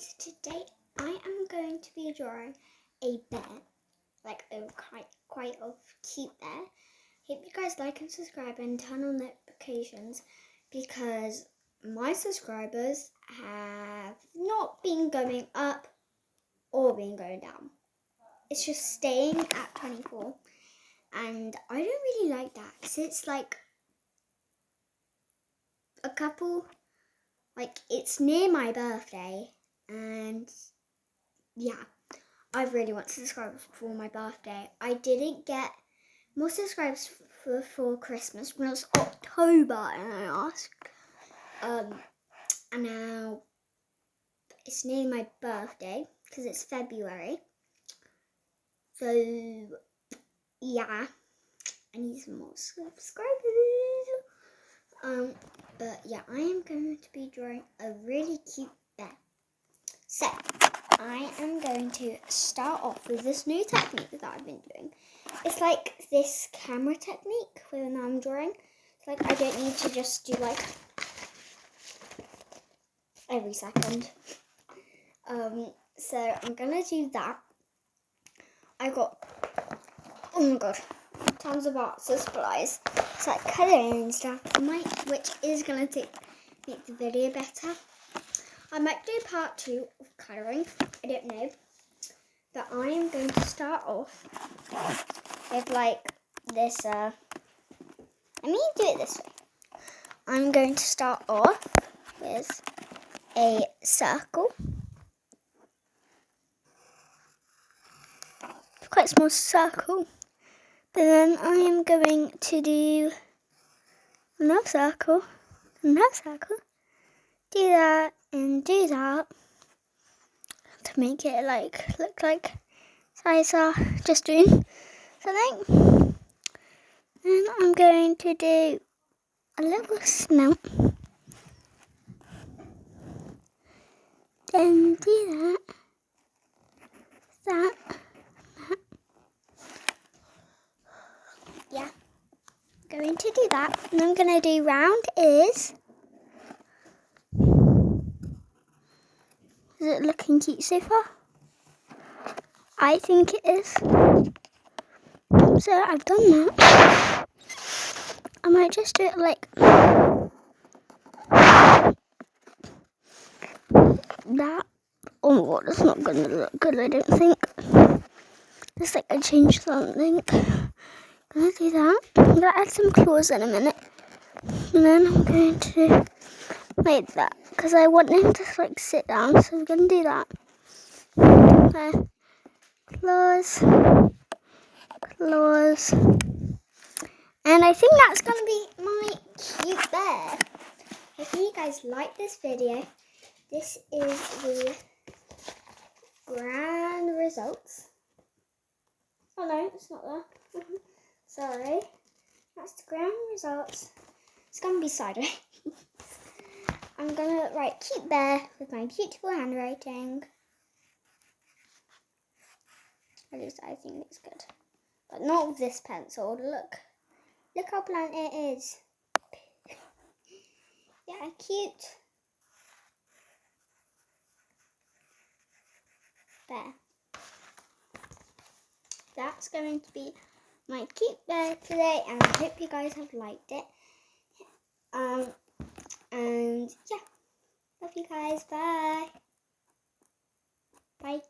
guys, today I am going to be drawing a bear, like a quite a cute bear. Hope you guys like and subscribe and turn on notifications because my subscribers have not been going up or been going down. It's just staying at 24, and I don't really like that because it's like a couple, like it's near my birthday, and yeah, I really want subscribers for my birthday. I didn't get more subscribers for Christmas when it was October, and I asked. And now it's near my birthday because it's February. So yeah, I need some more subscribers. But yeah, I am going to be drawing a really cute bear. So I am going to start off with this new technique that I've been doing. It's like this camera technique when I'm drawing. It's like I don't need to just do like every second. So I'm gonna do that. I got, oh my god, tons of art supplies. It's like colouring and stuff, which is gonna make the video better. I might do part 2 of colouring, I don't know. But I am going to start off with like this, let me do it this way. I'm going to start off with a circle. Quite a small circle. But then I am going to do another circle, do that and do that to make it like look like guys are just doing something. Then I'm going to do a little snout. Then do that. Yeah, I'm going to do that. And I'm going to do round ears. Is it looking cute so far? I think it is. So I've done that. I might just do it like that. Oh my god, it's not going to look good, I don't think. Just like I changed something. I'm going to do that. I'm going to add some claws in a minute. And then I'm going to make that. Because I want him to like sit down. So I'm going to do that. Claws. And I think that's going to be my cute bear. If you guys like this video, this is the grand results. Oh no, it's not there. Sorry. That's the grand results. It's going to be sideways. I'm going to write cute bear with my beautiful handwriting. At least I think it's good. But not with this pencil. Look how blunt it is. Yeah, cute bear. That's going to be my cute bear today, and I hope you guys have liked it. And yeah, love you guys. Bye. Bye.